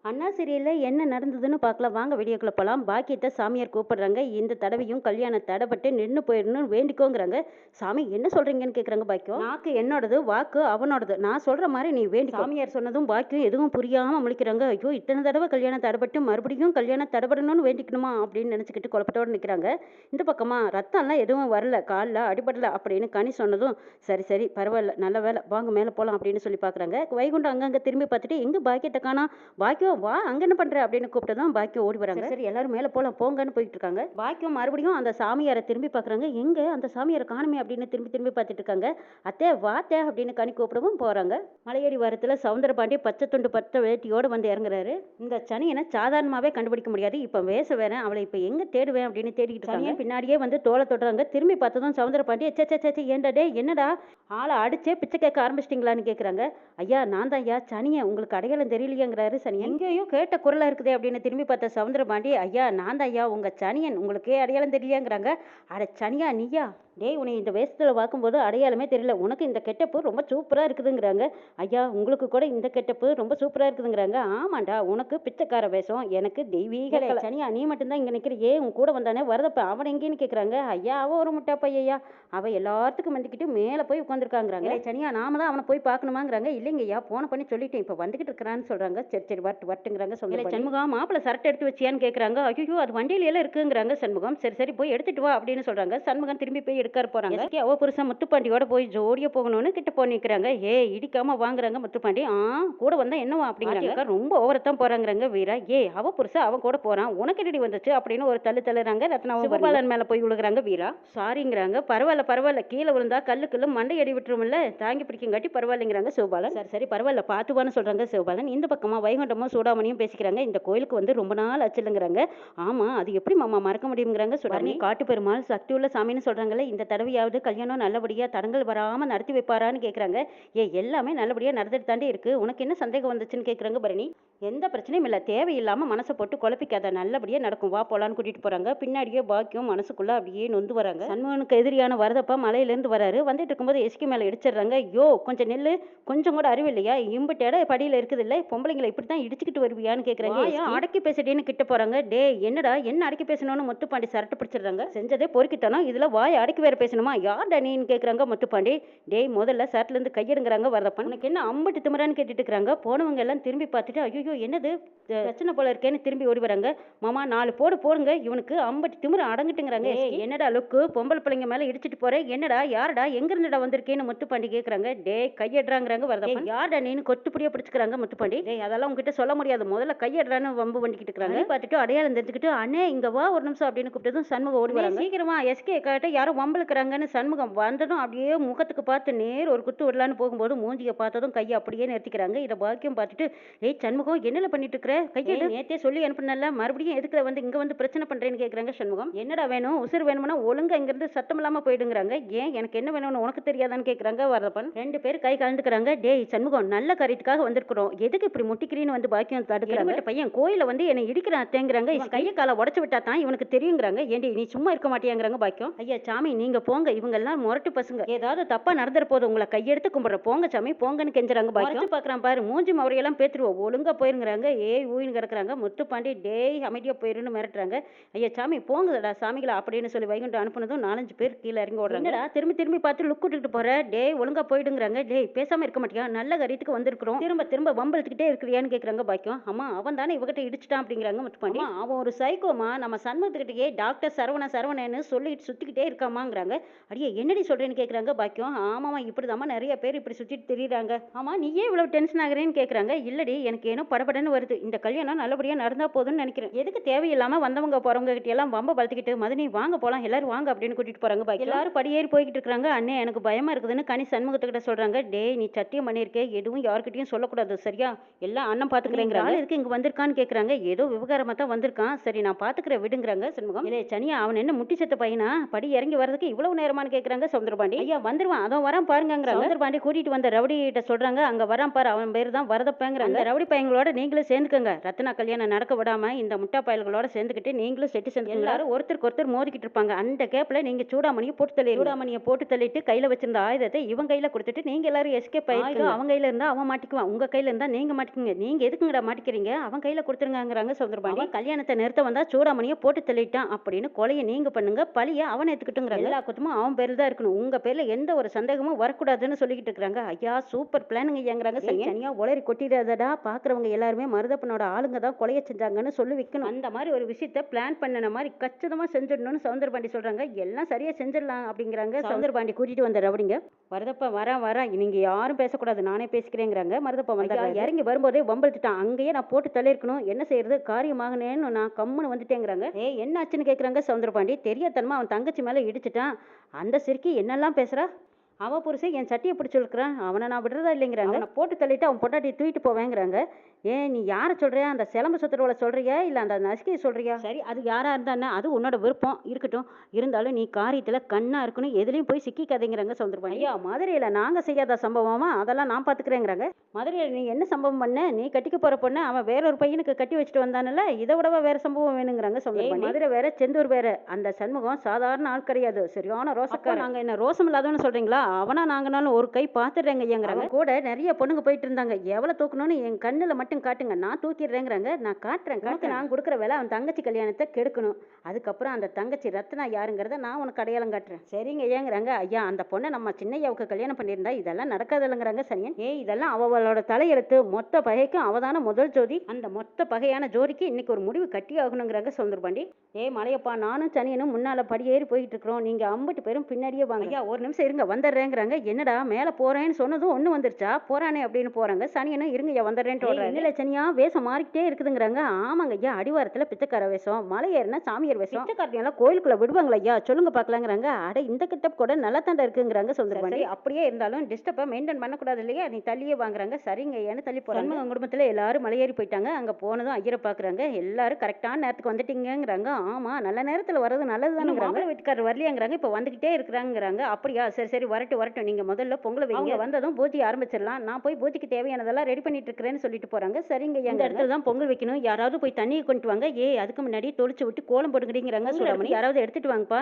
அண்ணா சீரியல்ல என்ன நடந்ததுன்னு பார்க்கலாம் வாங்க வீடியோக்குள்ள போலாம். பாக்கியத்தை சாமியார் கூப்பிடுறாங்க. இந்த தடவையும் கல்யாணம் தடைபட்டு நின்று போயிடணும் வேண்டிக்கோங்கிறாங்க. சாமி என்ன சொல்றீங்கன்னு கேட்குறாங்க பாக்கியம். நாக்கு என்னோடது, வாக்கு அவனோடது. நான் சொல்ற மாதிரி நீ வேண்டி. சாமியார் சொன்னதும் பாக்கியம் எதுவும் புரியாம முழிக்கிறாங்க. ஐயோ இத்தனை தடவை கல்யாணம் தடைபட்டு மறுபடியும் கல்யாணம் தடைபடணும்னு வேண்டிக்கணுமா அப்படின்னு நினைச்சுக்கிட்டு குழப்பத்தோடு நிற்கிறாங்க. இந்த பக்கமா ரத்தம்லாம் எதுவும் வரல, காலில் அடிபடல அப்படின்னு கனி சொன்னதும் சரி சரி பரவாயில்ல நல்ல வேலை வாங்க மேலே போகலாம் அப்படின்னு சொல்லி பார்க்குறாங்க. வைகுண்டம் அங்கங்கே திரும்பி பார்த்துட்டு எங்கே பாக்கியத்தை காணா, பாக்கியம் வா அங்க என்ன பண்ற அப்படின்னு கூப்பிட்டதும் பாக்கியம் ஓடி வராங்க. சரி எல்லாரும் மேல போலாம் போங்கன்னு போயிட்டு இருக்காங்க. பாக்கியம் மறுபடியும் அந்த சாமியாரை திரும்பி பாக்குறாங்க. எங்க அந்த சாமியாரை காணுமே அப்படின்னு திரும்பி திரும்பி பார்த்துட்டு இருக்காங்க. அத்தே வாத்தே அப்படின்னு கனி கூப்பிடவும் போறாங்க. மலையடி வாரத்துல சவுந்தரபாண்டி பச்சை துண்டு பச்சை வேட்டியோட வந்து இறங்குறாரு. இந்த சனியனை சாதாரணமாவே கண்டுபிடிக்க முடியாது. இப்ப வேச வேற அவளை இப்ப எங்க தேடுவேன் அப்படின்னு தேடிக்கிட்டு இருக்காங்க. பின்னாடியே வந்து தோலை தொடுறாங்க. திரும்பி பார்த்ததும் சவுந்தரபாண்டி சே ஏண்டா டே என்னடா ஆளை அடிச்சே பிச்சை கேட்க ஆரம்பிச்சிட்டிங்களான்னு கேட்குறாங்க. ஐயா நான் தான் ஐயா சனியன், உங்களுக்கு அடையாளம் தெரியலையாங்கிறாரு சனியன். எங்கேயோ கேட்ட குரலா இருக்குதே அப்படின்னு திரும்பி பார்த்த சவுந்தரபாண்டி ஐயா நான் தான் ஐயா உங்க சனியன், உங்களுக்கே அடையாளம் தெரியலையாங்கிறாங்க. அட சனியா நீயா, டேய் உன்னை இந்த வேஷத்தில் பார்க்கும்போது அடையாளமே தெரியல, உனக்கு இந்த கெட்டப்பு ரொம்ப சூப்பராக இருக்குதுங்கிறாங்க. ஐயா உங்களுக்கு கூட இந்த கெட்டப்பு ரொம்ப சூப்பராக இருக்குதுங்கிறாங்க. ஆமாண்டா உனக்கு பிச்சைக்கார வேஷம், எனக்கு தெய்வீக சனியா நீ மட்டும்தான் இங்கே நிற்கிறியே, உன் கூட வந்தானே வரதப்ப அவன் எங்கேன்னு கேட்குறாங்க. ஐயா அவன் ஒரு முட்டா பையா, அவள் எல்லாத்துக்கும் வந்துக்கிட்டு மேலே போய் உட்காந்துருக்காங்கிறாங்க. சனியா நாம தான் அவனை போய் பார்க்கணுமாங்கிறாங்க. இல்லைங்க ஐயா போன பண்ணி சொல்லிட்டேன் இப்போ வந்துக்கிட்டு இருக்கிறான்னு சொல்கிறாங்க. சரி சரி வரட்டுங்கிறாங்க. சொல்ல சண்முகம் மாப்பிள்ளை சரட்டு எடுத்து வச்சியான்னு கேட்குறாங்க. ஐயோ அது வண்டியில எல்லாம் இருக்குங்கிறாங்க சண்முகம். சரி சரி போய் எடுத்துட்டு வா அப்படின்னு சொல்கிறாங்க. சண்முகம் திரும்பி போய் எடுக்க போறாங்க. அவ புருஷன் முத்துப்பாண்டியோட போய் ஜோடியா போகணும்னு கிட்ட போய் நிக்கிறாங்க. ஏ இடிக்காம வாங்குறாங்க முத்துப்பாண்டி. கூட வந்தா என்னவா அப்படிங்கிறாங்க. ரொம்ப ஓவரத்தான் போறாங்கிறாங்க வீரா. அவ புருஷன் அவன் கூட போறான், உனக்கு என்னடி வந்துச்சு அப்படின்னு ஒரு தள்ளுறாங்க. ரத்னாவும் சிவபாலன் மேல போய் விழுகிறாங்க. வீரா சாரிங்கிறாங்க. பரவாயில்ல கீழே விழுந்தா கல்லுக்குள்ள மண்டை அடி விட்டுருமில்ல, தாங்கி பிடிக்குங்காட்டி பரவாயில்லைங்கிறாங்க சிவபாலன். சரி பரவாயில்ல பாத்துவான்னு சொல்றாங்க சிவபாலன். இந்த பக்கமா வைகுண்டமும் சூடாமணியும் பேசிக்கிறாங்க. இந்த கோயிலுக்கு வந்து ரொம்ப நாள் ஆச்சுங்கிறாங்க. ஆமா அது எப்படி மாமா மறக்க முடியுங்கிறாங்க. சுடாமணி காட்டு பெருமாள் சக்தி உள்ள சாமின்னு சொல்றாங்கல்ல, இந்த தடவையாவது கல்யாணம் நல்லபடியா தடங்கள் வராம நடத்தி வைப்பாரான்னு கேட்குறாங்க. எல்லாமே நல்லபடியா நடந்துட்டு தாண்டி இருக்கு, உனக்கு என்ன சந்தேகம் வந்துச்சுன்னு கேட்குறாங்க பரணி. எந்த பிரச்சனையும் இல்லை, தேவையில்லாம மனசை போட்டு குழப்பிக்காத, நல்லபடியா நடக்கும் வா போலான்னு கூட்டிட்டு போறாங்க. பின்னாடியே பாக்கியம் மனசுக்குள்ள அப்படியே நொந்து வராங்க. சண்முகனுக்கு எதிரியான வரதப்பா மலையிலேருந்து வராரு. வந்துட்டு இருக்கும்போது எஸ்கி மேல இடிச்சிடுறாங்க. கொஞ்சம் நெல்லு, கொஞ்சம் கூட அறிவு இல்லையா, இம்பிட்டேட படியில இருக்குது இல்லை, பொம்பளைங்களை இப்படித்தான் இடிச்சுக்கிட்டு வருவியான்னு கேட்குறாங்க. அடக்கி பேசிட்டேன்னு கிட்ட போறாங்க. டே என்னடா என்ன அடக்கி பேசணும்னு முத்துப்பாண்டி சரட்டு பிடிச்சிடுறாங்க. செஞ்சதே பொறுக்கித்தனம், இதுல வாய் அடக்கி வேற பேசணுமா, யார்டா நீன்னு கேட்குறாங்க முத்துப்பாண்டி. டேய் முதல்ல சரட்லேருந்து கையெடுங்கிறாங்க வரதப்பன். உனக்கு என்ன அம்பட்டு திமிரான்னு கேட்டுட்டு இருக்கிறாங்க. போனவங்க எல்லாம் திரும்பி பார்த்துட்டு ஐயோ என்னது பிரச்சனை போல இருக்கேன்னு திரும்பி ஓடி வராங்க. மாமா 4 போடுங்க, இவனுக்கு அம்பட்டு திமிர அடங்கிட்டுங்கிறாங்க. என்னடா லுக்கு, பொம்பளை பிள்ளைங்க மேல இடிச்சிட்டு போறேன், என்னடா யாரடா எங்க இருந்துடா வந்திருக்கேன்னு முத்துப்பாண்டி கேட்குறாங்க. டே கையெடுறாங்கிறாங்க வரதப்பன். யார்டா நீன்னு கொத்துப்படியா பிடிச்சிக்கிறாங்க முத்துப்பாண்டி. டேய் அதெல்லாம் உங்ககிட்ட சொல்ல முடியாது, முதல்ல கையெடுறான்னு வம்பு பண்ணிக்கிட்டு இருக்காங்க. பார்த்துட்டு அடையாளம் தெரிஞ்சுக்கிட்டு அண்ணே இங்க வா ஒரு நிமிஷம் அப்படின்னு கூப்பிட்டதும் சண்முகம் ஓடி வராங்க. சீக்கிரமா எஸ்கே காட்ட யாரும் வம்பளுக்குறாங்கன்னு சண்முகம் வந்ததும் அப்படியே முகத்துக்கு பார்த்து நேர் ஒரு குத்து விடலான்னு போகும்போது மூஞ்சியை பார்த்ததும் கையை அப்படியே நிறுத்திக்கிறாங்க. இதை பாக்கியம் பார்த்துட்டு சண்முகம் என்னல பண்ணிட்டு இருக்கிற, கையெடு நேத்தே சொல்லி அனுப்பினல, மறுபடியும் எதுக்குல வந்து இங்க வந்து பிரச்சனை பண்றேன்னு கேட்குறாங்க சண்முகம். என்னடா வேணும், உசுர் வேணும்னா ஒழுங்கா இங்கிருந்து சத்தம் இல்லாம போயிடுங்கிறாங்க. எனக்கு என்ன வேணும்னு உனக்கு தெரியாதான்னு கேட்குறாங்க வரதப்பன். 2 பேர் கை கலந்துக்கிறாங்க. டேய் சண்முகம் நல்ல காரியத்துக்காக வந்திருக்கிறோம், எதுக்கு இப்படி முட்டிக்கிறீன்னு வந்து பாக்கியம் தடுக்கிறாங்க. பையன் கோயில வந்து என்னை இடிக்கிறான் தேங்கிறாங்க. கையை காலை உடச்சு விட்டா தான் இவனுக்கு தெரியுங்கிறாங்க. ஏண்டி நீ சும்மா இருக்க மாட்டியாங்கிறாங்க பாக்கியம். ஐயா சாமி நீங்க போங்க, இவங்க எல்லாம் முரட்டு பசங்க, ஏதாவது தப்பா நடந்துற போது உங்களை கையெடுத்து கும்பிடுற, போங்க சாமி போங்கன்னு கெஞ்சுறாங்க. பாக்கியம் பாக்குறான் பாரு, மூஞ்சி மவரையெல்லாம் பேத்துருவோம், ஒழுங்கா போயிருங்கிறாங்க. ஊயின்னு கிடக்குறாங்க. முத்துப்பாண்டி டேய் அமைதியா போயிருன்னு மிரட்டுறாங்க. ஐயா சாமி போங்கடா சாமிகளா அப்படின்னு சொல்லி வைகுண்டம் அனுப்புனதும் 4-5 பேர் கீழே இறங்கி ஓடுறாங்க. திரும்பி பார்த்து லுக் விட்டுட்டு போற, டேய் ஒழுங்கா போயிடுங்கிறாங்க. டேய் பேசாம இருக்க மாட்டியா, நல்ல காரியத்துக்கு வந்திருக்கிறோம், திரும்ப வம்பழுத்துக்கிட்டே இருக்கிறியான்னு கேட்குறாங்க பாக்கியம். அம்மா அவன் தானே இவகிட்ட இடிச்சிட்டான் அப்படிங்கிறாங்க முத்துப்பாண்டி. அவன் ஒரு சைக்கோமா, நம்ம சண்முகத்துக்கிட்டே டாக்டர் சரவணன்னு சொல்லிட்டு சுத்திக்கிட்டே இருக்காமாங்கிறாங்க. அடியே என்னடி சொல்றேன்னு கேட்குறாங்க பாக்கியம். ஆமாமா இப்படிதாம்மா நிறைய பேர் இப்படி சுத்திட்டு திரியிறாங்க. ஆமா நீ ஏன் இவ்வளவு டென்ஷன் ஆகுறேன்னு கேட்குறாங்க. இல்லடி எனக்கு ஏனோ படபடன்னு வருது, இந்த கல்யாணம் நல்லபடியா நடந்தா போதும்னு நினைக்கிறேன், எதுக்கு தேவையில்லாம வந்தவங்க போறவங்க கிட்ட எல்லாம் வம்ப பழுத்திக்கிட்டு மதனி வாங்க போலாம் எல்லாரும் வாங்க அப்படின்னு கூட்டிட்டு போறாங்க. பாக்கி எல்லாரும் படியேறி போய்கிட்டு இருக்காங்க. அண்ணே எனக்கு பயமா இருக்குதுன்னு கனி சண்முகத்துக்கிட்ட சொல்றாங்க. டேய் நீ சத்தியம் பண்ணிருக்கே, எதுவும் யாருக்கிட்டையும் சொல்லக்கூடாது சரியா, எல்லாம் அண்ணன் பாத்துக்கிறேங்கிறாங்க. எதுக்கு இங்க வந்திருக்கான்னு கேட்குறாங்க. ஏதோ விவகாரமா தான் வந்திருக்கான், சரி நான் பாத்துக்கிறேன் விடுங்கிறாங்க சண்முகம். இல்ல சனியா அவன் என்ன முட்டி செத்த பையனா, படி இறங்கி வரதுக்கு வர்றதுக்கு இவ்வளவு நேரமான்னு கேக்குறாங்க சவுந்தரபாண்டி. ஐயா வந்துருவான் அதோ வரான் பாருங்கங்கறாங்க. சவுந்தரபாண்டி கூட்டிட்டு வந்த ரவுடி கிட்ட சொல்றாங்க, அங்க வரான் பாரு அவன் பேரு தான் வரதப்பங்கிறாங்க. அந்த ரவுடி பையங்களோட நீங்களும் சேர்ந்துக்கங்க. ரத்னா கல்யாணம் நடக்க விடாம இந்த முட்டா பயல்களோட சேர்ந்துக்கிட்டு நீங்களும் செட்டு சேர்ந்து எல்லாரும் ஒருத்தருக்கு ஒருத்தர் மோதிக்கிட்டு இருப்பாங்க. அந்த கேப்ல நீங்க சூடாமணியை போட்டு தள்ளி சூடாமணியை போட்டு தள்ளிட்டு கையில வச்சிருந்த ஆயுதத்தை இவன் கையில கொடுத்துட்டு நீங்க எல்லாரும் எஸ்கேப் ஆயிடுங்க. அவன் கையில இருந்தா அவன் மாட்டிக்குவான், உங்க கையில இருந்தா நீங்க மாட்டிக்குங்க. நீங்க எதுக்குங்கடா மாட்டிக்கிறீங்க, அவன் கையில கொடுத்துருங்கிறாங்க சவுந்தரபாண்டி. கல்யாணத்தை நிறுத்த வந்தா சூடாமணியை போட்டு தள்ளிட்டான் அப்படின்னு கொலையை நீங்க பண்ணுங்க, பழிய அவன் எடுத்துக்கிட்டுங்கிறாங்க. எல்லா குத்தமும் அவன் பேர்ல தான் இருக்கணும், உங்க பேர்ல எந்த ஒரு சந்தேகமும் வரக்கூடாதுன்னு சொல்லிக்கிட்டு இருக்காங்க. ஐயா சூப்பர் பிளானுங்க ஐயாங்கிறாங்க. தனியா உளறி கொட்டிடாதடா, பாக்குறவங்க எல்லாருமே மருதப்பனோட ஆளுங்க தான் கொலையை செஞ்சாங்கன்னு சொல்லி வைக்கணும். அந்த மாதிரி ஒரு விஷயத்த பிளான் பண்ணன மாதிரி கச்சிதமா செஞ்சிடணும்னு சவுந்தரபாண்டி சொல்றாங்க. எல்லாம் சரியா செஞ்சிடலாம் அப்படிங்கிறாங்க. சவுந்தரபாண்டி கூட்டிட்டு வந்த ரவுடிங்க. வரதப்பா வரா நீங்க யாரும் பேசக்கூடாது, நானே பேசிக்கிறேங்கிறாங்க. மருதப்பா வந்தா இறங்கி வரும்போதே வம்பழுத்துட்டான். அங்கேயே நான் போட்டு தள்ளிருக்கணும், என்ன செய்யறது, காரியமாகனேன்னு நான் கம்முன்னு வந்துட்டேங்கிறாங்க. என்ன ஆச்சுன்னு கேக்குறாங்க சவுந்தரபாண்டி. தெரியாதனமா அவன் தங்கச்சி மேல இடிச்சிட்டான். அந்த சிறுக்கி என்னெல்லாம் பேசுறா, அவ புருஷன் என் சட்டியை பிடிச்சி இருக்கிறான், அவனை நான் விடுறதா இல்லைங்கிறாங்க. அவனை போட்டு தள்ளிட்டு அவன் பொண்டாட்டியை தூக்கிட்டு போவேங்கிறாங்க. ஏன் நீ யாரை சொல்றியா, அந்த சிலம்பு சுத்துறவளை சொல்றியா இல்ல அந்த நசுக்கியை சொல்றியா? சரி அது யாரா இருந்தானே அது உன்னோட விருப்பம் இருக்கட்டும், இருந்தாலும் நீ காரியத்துல கண்ணா இருக்கணும், எதுலயும் போய் சிக்கிக்காதீங்கிறாங்க சவுந்தரபாண்டி. ஐயா மதுரையில நாங்க செய்யாத சம்பவமா, அதெல்லாம் நான் பாத்துக்கிறேங்கிறாங்க. மதுரையில நீ என்ன சம்பவம் பண்ண, நீ கட்டிக்க போற பொண்ணு அவன் வேறொரு பையனுக்கு கட்டி வச்சுட்டு வந்தானல, இதை விடவா வேற சம்பவம் வேணுங்கிறாங்க சவுந்தரபாண்டி. மதுரை வேற செந்தூர் வேற, அந்த சண்முகம் சாதாரண ஆள் கிடையாது, சரியான ரோசக்கார. நாங்க என்ன ரோசம் இல்லாதவன்னு சொல்றீங்களா, அவனா நாங்கனாலும் ஒரு கை பாத்துடுறேங்க ஐயாங்கிறாங்க. கூட நிறைய பொண்ணுங்க போயிட்டு இருந்தாங்க, எவ்வளவு தூக்கணும்னு என் கண்ணுல மட்டும் காட்டுங்க, நான் தூக்கிடுறேங்கிறாங்க. நான் காட்டுறேன் நான் கொடுக்குற வேலை அவன் தங்கச்சி கல்யாணத்தை கெடுக்கணும், அதுக்கப்புறம் அந்த தங்கச்சி ரத்னா யாருங்கிறத நான் உனக்கு அடையாளம் காட்டுறேன். சரிங்க ஐயாங்கிறாங்க. ஐயா அந்த பொண்ணை நம்ம சின்னையாவுக்கு கல்யாணம் பண்ணியிருந்தா இதெல்லாம் நடக்காதல்லைங்கிறாங்க சனியன். இதெல்லாம் அவளோட தலையெழுத்து, மொத்த பகைக்கும் அவதான முதல் ஜோதி, அந்த மொத்த பகையான ஜோதிக்கு இன்னைக்கு ஒரு முடிவு கட்டி ஆகணுங்கிறாங்க சவுந்தரபாண்டி. மலையப்பா நானும் சனியனும் முன்னால படியேறி போயிட்டு இருக்கிறோம், நீங்க 50 பேரும் பின்னாடியே வாங்க. ஐயா ஒரு நிமிஷம் இருங்க வந்துடுறேங்கிறாங்க. என்னடா மேல போறேன்னு சொன்னதும் ஒண்ணு வந்துருச்சா, போறானே அப்படின்னு போறாங்க. சனியனும் இருங்க ஐயா வந்துடுறேன்ட்டு இல்ல சனியா வேஷம் மாறிக்கிட்டே இருக்குதுங்கிறாங்க. ஆமாங்க ஐயா அடிவாரத்துல பிச்சைக்கார வேஷம், மலை ஏறினா சாமியார் வேஷம், பிச்சைக்காரனையெல்லாம் கோயிலுக்குள்ள விடுவாங்களா ஐயா சொல்லுங்க பாக்கலாங்கிறாங்க. அட இந்த கிட்ட கூட நல்லா தாண்டா இருக்குங்கிறாங்க சவுந்தரபாண்டி. அப்படியே இருந்தாலும் டிஸ்டர்பா மெயின்டைன் பண்ணக்கூடாது இல்லையா, நீ தள்ளியே வாங்குறாங்க. சரிங்க ஐயான்னு தள்ளி போறாங்க. குடும்பத்துல எல்லாரும் மலையேறி போயிட்டாங்க. அங்க போனதும் ஐயரை பாக்குறாங்க. எல்லாரும் கரெக்டான நேரத்துக்கு வந்துட்டீங்கிறாங்க. ஆமா நல்ல நேரத்துல வர்றது நல்லதுதானுங்கிறாங்க. வீட்டுக்காரர் வரலையாங்கிறாங்க. இப்ப வந்துகிட்டே இருக்கிறாங்கிறாங்க. அப்படியா சரி சரி வரட்டும், நீங்க முதல்ல பொங்கலை வைங்க, வந்ததும் பூஜை ஆரம்பிச்சிடலாம், நான் போய் பூஜைக்கு தேவையானதெல்லாம் ரெடி பண்ணிட்டு இருக்கிறேன்னு சொல்லிட்டு போறாங்க. சரிங்க இந்த இடத்துல தான் பொங்கல் வைக்கணும், யாராவது போய் தண்ணியை கொண்டு வாங்க, அதுக்கு முன்னாடி தொளிச்சு விட்டு கோலம் போட்டுக்கிட்டீங்கிறாங்க சூடாமணி. யாராவது எடுத்துட்டு வாங்கப்பா,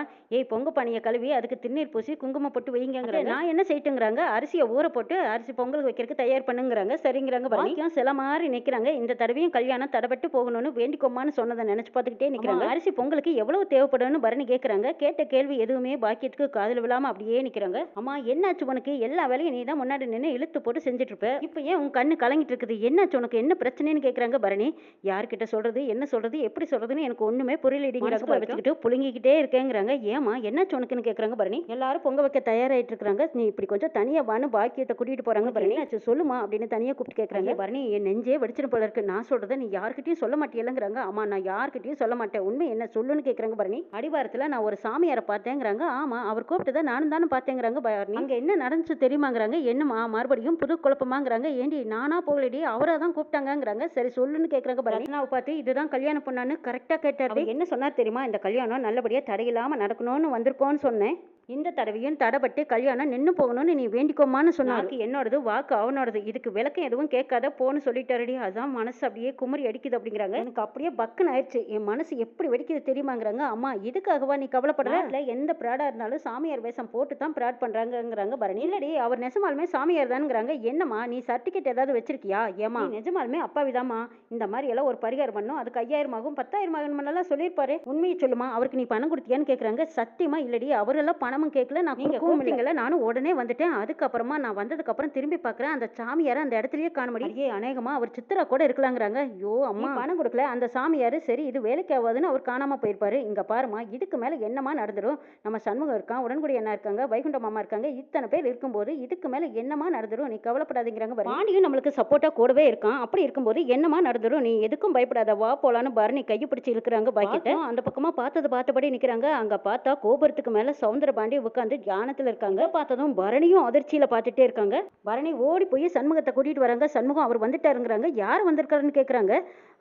பொங்க பானையை கழுவி அதுக்கு திருநீர் பூசி குங்குமம் போட்டு வைங்கிறாங்க. நான் என்ன செய்யட்டுங்கிறாங்க, அரிசியை ஊற போட்டு அரிசி பொங்கல் வைக்கிறதுக்கு தயார் பண்ணுங்கிறாங்க. சரிங்கிறாங்க. பாக்கியம் சில மாதிரி நிக்கிறாங்க. இந்த தடவையும் கல்யாணம் தடப்பட்டு போகணும்னு வேண்டிக்கோமான்னு சொன்னதை நினைச்சு பார்த்துக்கிட்டே நிக்கிறாங்க. அரிசி பொங்கலுக்கு எவ்வளவு தேவைப்படும்னு பரணி கேட்கறாங்க. கேட்ட கேள்வி எதுவுமே பாக்கியத்துக்கு காதுல விழாம அப்படியே நிக்கிறாங்க. அம்மா என்னாச்சு உனக்கு, எல்லா வேலையும் நீ தான் முன்னாடி நின்று இழுத்து போட்டு செஞ்சுட்டு இருப்ப, இப்ப ஏன் உன் கண்ணு கலங்கிட்டு இருக்குது, என்னாச்சு உனக்கு, என்ன பிரச்சனைன்னு கேட்கறாங்க பரணி. யார்கிட்ட சொல்றது, என்ன சொல்றது, எப்படி சொல்றதுன்னு எனக்கு ஒண்ணுமே புரியலடிங்கிறாங்க. வச்சுக்கிட்டு புழுங்கிக்கிட்டே இருக்கேங்கிறாங்க. ஏமா என்னாச்சு உனக்குன்னு கேட்கறாங்க பரணி. எல்லாரும் பொங்க வைக்க தயாராயிட்டு இருக்காங்க. நீ இப்படி கொஞ்சம் தனியா வான்னு பாக்கியத்தை கூட்டிட்டு போறாங்க. பரணி ஆச்சு சொல்லுமா அப்படின்னு தனியா கூப்பிட்டு கேட்கறாங்க. பரணி என் நெஞ்சே வெடிச்சிட்டு போல இருக்கு, நான் சொல்றதை நீ யார்கிட்டயும் சொல்ல மாட்டேங்கிறாங்க. ஆமா நான் யார்கிட்டயும் சொல்ல மாட்டேன், உண்மை என்ன சொல்லுன்னு கேட்கறாங்க பரணி. அடிவாரத்துல நான் ஒரு சாமியாரை பார்த்தேங்கிறாங்க. ஆமா அவர் கூப்பிட்டுதான் நானும் தானே பார்த்தேங்கிறாங்க பரணி. அங்க என்ன நடந்துச்சு தெரியுமாங்கிறாங்க. என்னமா மறுபடியும் புது குழப்பமாங்கிறாங்க. ஏண்டி நானா போகலடி, அவரா தான் கூப்பிட்டாங்கிறாங்க. சரி சொல்லுன்னு கேட்கறாங்க பரணி. ரத்னாவை பார்த்து இதுதான் கல்யாணம் பண்ணான்னு கரெக்டா கேட்டாரு. என்ன சொன்னார் தெரியுமா, இந்த கல்யாணம் நல்லபடியா தடையில்லாம நடக்கணும்னு வந்திருக்கோன்னு சொன்னேன், இந்த தடவையும் தடைப்பட்டு கல்யாணம் நின்று போகணும்னு நீ வேண்டிக்கோமான்னு சொன்னாரு. என்னோடது வாக்கு அவனோடது, இதுக்கு விளக்கம் எதுவும் கேட்காத போன்னு சொல்லிட்டாருடி. அதான் மனசு அப்படியே குமரி அடிக்குது அப்படிங்கிறாங்க. எனக்கு அப்படியே பக்குன்னு ஆயிடுச்சு, என் மனசு எப்படி வெடிக்குது தெரியுமாங்கிறாங்க. அம்மா இதுக்காகவா நீ கவலைப்படுற, எந்த பிராடா இருந்தாலும் சாமியார் வேஷம் போட்டு தான் பிராட் பண்றாங்கிறாங்க பரணி. இல்லடி அவர் நெசமாலுமே சாமியார் தானுங்கிறாங்க. என்னம்மா நீ சர்டிபிகேட் ஏதாவது வச்சிருக்கியா, ஏமா நிஜமாலுமே அப்பாவிதாமா, இந்த மாதிரி எல்லாம் ஒரு பரிகாரம் பண்ணும், அதுக்கு 5000 ஆகும் 10,000 ஆகும் சொல்லியிருப்பாரு, உண்மையை சொல்லுமா, அவருக்கு நீ பணம் கொடுத்தியான்னு கேட்கறாங்க. சத்தியமா இல்லடி, அவரெல்லாம் பணம் கேட்கல, நான் நீங்க கூப்பிட்டீங்கல நானும் உடனே வந்துட்டேன், அதுக்கப்புறமா நான் வந்ததுக்கு அப்புறம் திரும்பி பாக்குறேன் அந்த சாமியார அந்த இடத்துலயே காண முடியும், அநேகமா அவர் சித்திரா கூட இருக்கலாங்கிறாங்க. ஐயோ அம்மா பணம் கொடுக்கல அந்த சாமியாரு, சரி இது வேலைக்கு ஆகாதுன்னு அவர் காணாம போயிருப்பாரு. இங்க பாருமா இதுக்கு மேல என்னமா நடந்துரும், நம்ம சண்முகம் இருக்கான், உடன்குடி அண்ணா இருக்காங்க, வைகுண்ட மாமா இருக்காங்க, இத்தனை பேர் இருக்கும்போது இதுக்கு மேல என்னமா நடந்துரும், நீ கவலைப்படாதீங்கிறாங்க. பாண்டியும் நம்மளுக்கு சப்போர்ட்டா கூடவே இருக்கான், அப்படி இருக்கும்போது என்னமா நடந்துரும், நீ எதுக்கும் பயப்படாத வா போலான்னு பரணி கையை பிடிச்சி இழுக்கிறாங்க. பாக்கிட்ட அந்த பக்கமா பார்த்தபடி நிக்கிறாங்க. அங்க பார்த்தா கோபுரத்துக்கு மேல சவுந்தரபாண்டி சௌந்தரபாண்டி உட்காந்து தியானத்துல இருக்காங்க. பார்த்ததும் பரணியும் அதிர்ச்சியில பார்த்துட்டே இருக்காங்க. பரணி ஓடி போய் சண்முகத்தை கூட்டிட்டு வராங்க. சண்முகம் அவர் வந்துட்டாருங்கிறாங்க. யார் வந்திருக்காருன்னு கேட்குறாங்க.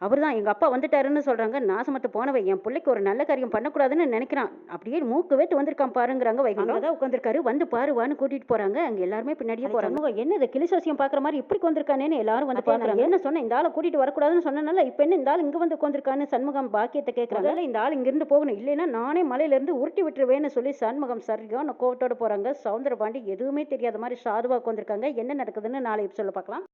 அவர் தான் எங்கள் அப்பா வந்துட்டாருன்னு சொல்கிறாங்க. நாசமத்து போனவன் என் பிள்ளைக்கு ஒரு நல்ல காரியம் பண்ணக்கூடாதுன்னு நினைக்கிறான். அப்படியே மூக்கு வேத்து வந்திருக்கான் பாருங்கிறாங்க. வைகுண்டம் தான் உட்காந்துருக்காரு. வந்து பாருவான்னு கூட்டிட்டு போகிறாங்க. அங்கே எல்லாருமே பின்னாடியே போகிறாங்க. என்ன இது கிளிசோசியம் பார்க்குற மாதிரி இப்படி வந்திருக்கானேன்னு எல்லாரும் வந்து பார்க்குறாங்க. என்ன சொன்னேன், இந்த ஆளை கூட்டிட்டு வரக்கூடாதுன்னு சொன்னனால இப்போ என்ன இந்த ஆள் இங்கே வந்து உட்காந்துருக்கான்னு சண்முகம் பாக்கியத்தை கேட்குறாங்க. இந்த ஆள் இங்கிருந்து போகணும், இல்லைன்னா நானே மலையிலேருந்து உருட்டி விட்டுருவேன்னு சொல்லி சண்முகம் சரியான கோவத்தோடு போகிறாங்க. சௌந்தரபாண்டி எதுவுமே தெரியாத மாதிரி சாதுவாக உட்காந்துருக்காங்க. என்ன நடக்குதுன்னு நாளை சொல்ல பார்க்கலாம்.